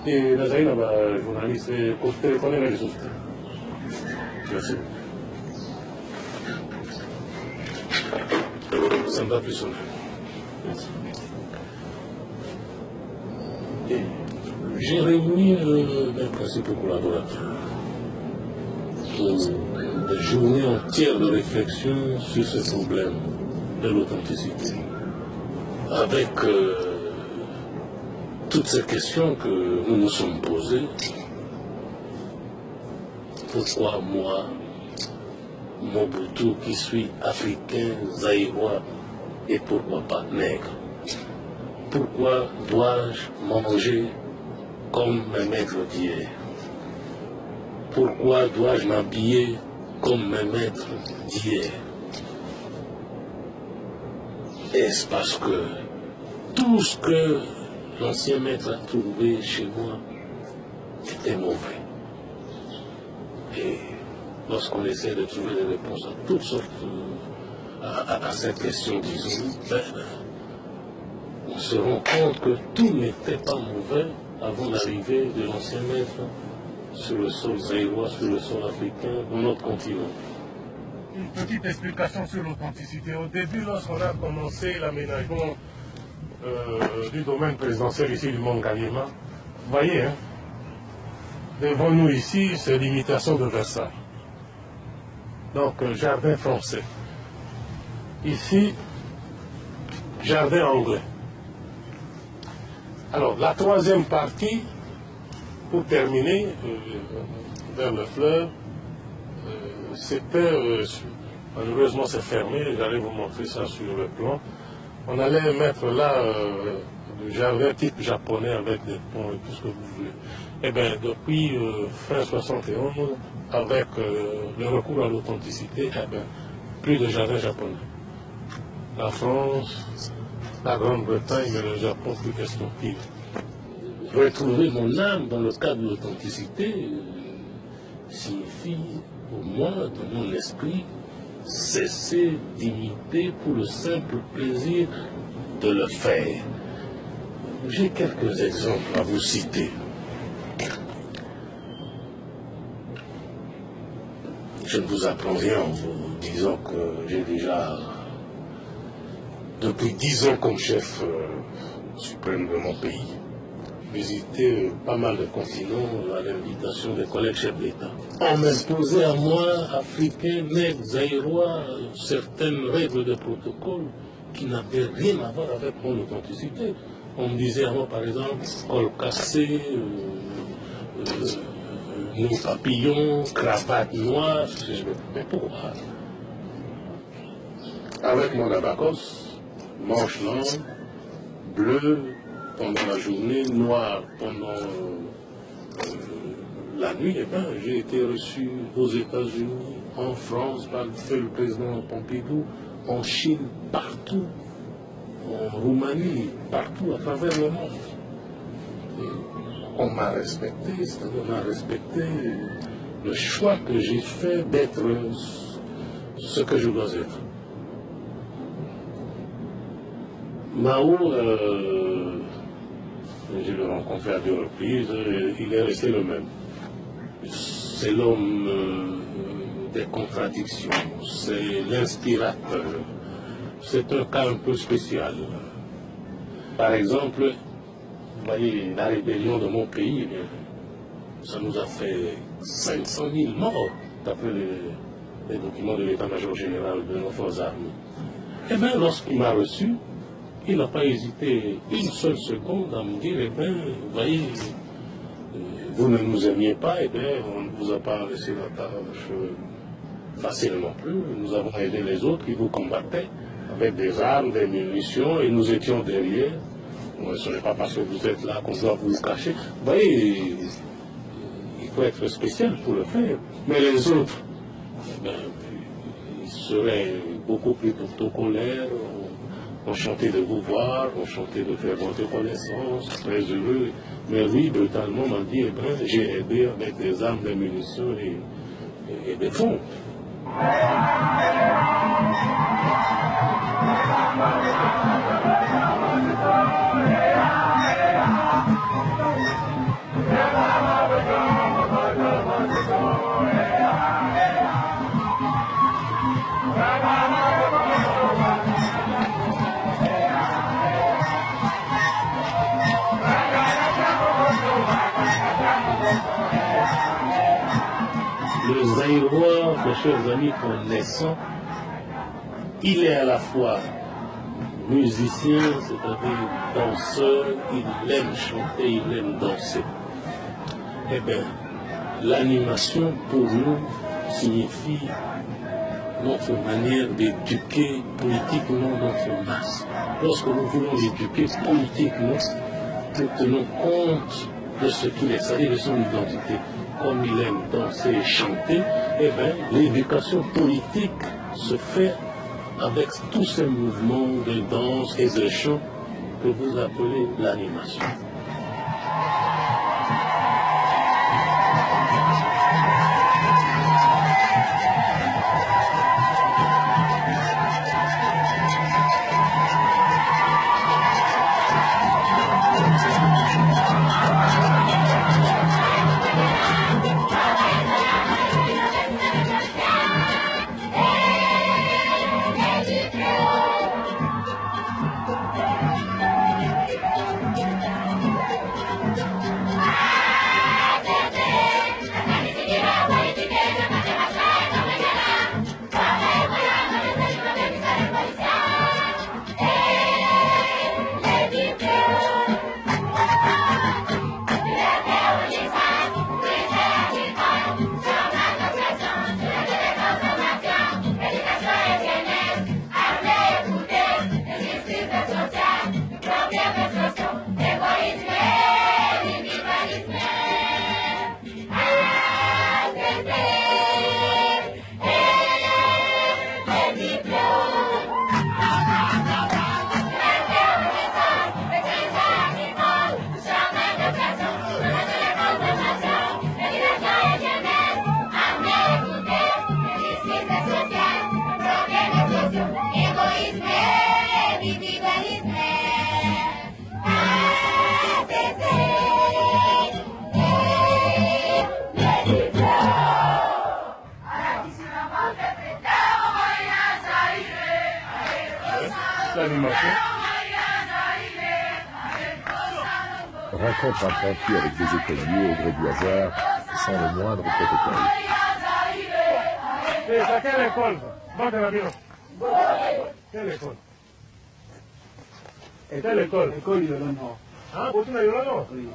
Et la Zaïna, journaliste, connaît les réseaux. Merci. Ça me va plus sonner. Merci. J'ai réuni mes principaux collaborateurs pour des journées entières de réflexion sur ce problème de l'authenticité. Avec toutes ces questions que nous nous sommes posées. Pourquoi moi, Mobutu, qui suis africain, zaïrois, et pourquoi pas nègre? Pourquoi dois-je manger comme mes maîtres d'hier? Pourquoi dois-je m'habiller comme mes maîtres d'hier? Est-ce parce que tout ce que l'ancien maître a trouvé chez moi était mauvais? Et lorsqu'on essaie de trouver des réponses à toutes sortes à cette question, disons, on se rend compte que tout n'était pas mauvais avant l'arrivée de l'ancien maître sur le sol zaïrois, sur le sol africain, dans notre continent. Une petite explication sur l'authenticité. Au début, lorsqu'on a commencé l'aménagement du domaine présidentiel ici du Mont Kanyama, vous voyez, hein, devant nous ici, c'est l'imitation de Versailles. Donc, jardin français. Ici, jardin anglais. Alors, la troisième partie, pour terminer, vers le fleuve, c'était, malheureusement c'est fermé, j'allais vous montrer ça sur le plan. On allait mettre là le jardin type japonais avec des ponts et tout ce que vous voulez. Eh bien, depuis fin 71, avec le recours à l'authenticité, eh bien, plus de jardin japonais. La France, la Grande-Bretagne et le Japon plus destructifs. Retrouver mon âme dans le cadre de l'authenticité signifie, pour moi, dans mon esprit, cesser d'imiter pour le simple plaisir de le faire. J'ai quelques exemples à vous citer. Je ne vous apprends rien en vous disant que j'ai déjà, depuis 10 ans comme chef suprême de mon pays, visité pas mal de continents à l'invitation des collègues chefs d'État. On m'imposait à moi, africain, nègre, zaïrois, certaines règles de protocole qui n'avaient rien à voir avec mon authenticité. On me disait à moi, par exemple, col cassé, nos papillons, cravate noire. Mais pourquoi? Avec mon abacos, manche longue, bleu pendant la journée, noir pendant la nuit, eh bien, j'ai été reçu aux États-Unis, en France, par le président Pompidou, en Chine, partout, en Roumanie, partout à travers le monde. Et on m'a respecté, c'est-à-dire on a respecté le choix que j'ai fait d'être ce que je dois être. Mao, je l'ai rencontré à 2 reprises, il est resté le même. C'est l'homme des contradictions, c'est l'inspirateur. C'est un cas un peu spécial. Par exemple, vous voyez, la rébellion de mon pays, ça nous a fait 500 000 morts, d'après les documents de l'état-major général de nos forces armées. Eh bien, lorsqu'il m'a reçu, il n'a pas hésité une seule seconde à me dire, eh bien, vous voyez, vous ne nous aimiez pas, eh bien, on ne vous a pas laissé la tâche facile non plus. Nous avons aidé les autres qui vous combattaient avec des armes, des munitions, et nous étions derrière. Ce n'est pas parce que vous êtes là qu'on doit vous cacher. Vous voyez, il faut être spécial pour le faire. Mais les autres, eh bien, ils seraient beaucoup plus protocolaires. Enchanté de vous voir, enchanté de faire votre connaissance, très heureux. Mais lui, brutalement, m'a dit, eh bien, j'ai aidé avec des armes, des munitions et des fonds. Le Zaïrois, mes chers amis, connaissant, il est à la fois musicien, c'est-à-dire danseur, il aime chanter, il aime danser. Eh bien, l'animation pour nous signifie notre manière d'éduquer politiquement notre masse. Lorsque nous voulons l'éduquer politiquement, nous tenons compte de ce qu'il est, c'est-à-dire de son identité. Comme il aime danser et chanter, eh bien, l'éducation politique se fait avec tous ces mouvements de danse et de chant que vous appelez l'animation. Rencontre impromptue avec des écoliers au gré du hasard, sans le moindre protocole. C'est à quelle école? Quelle école? Et quelle école? École Yolano. Ah, vous êtes à Yolano? Oui.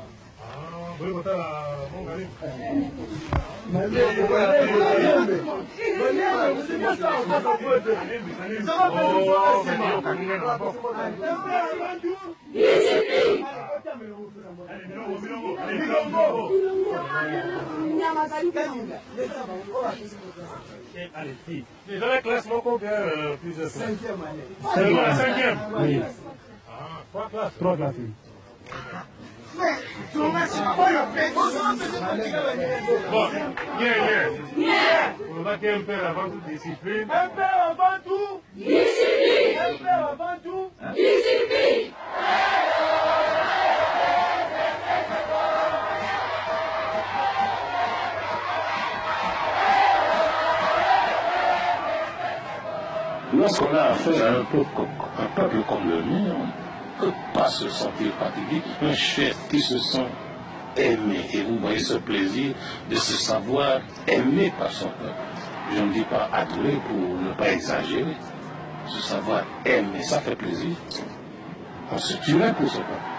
Ah, vous voulez voter à Mongalim? Allez, filles. Déjà la classe, combien plusieurs classes? Cinquième année. Seulement la cinquième? Oui. Ah, trois classes? Trois classes. Bon, bien. On va dire un père avant toute discipline. Un père avant tout. Discipline. Un père avant tout. Discipline. Lorsqu'on a affaire à un peuple comme le mien, on ne peut pas se sentir fatigué, un chef qui se sent aimé. Et vous voyez ce plaisir de se savoir aimé par son peuple. Je ne dis pas adoré pour ne pas exagérer. Se savoir aimé, ça fait plaisir. On se tuerait pour ce peuple.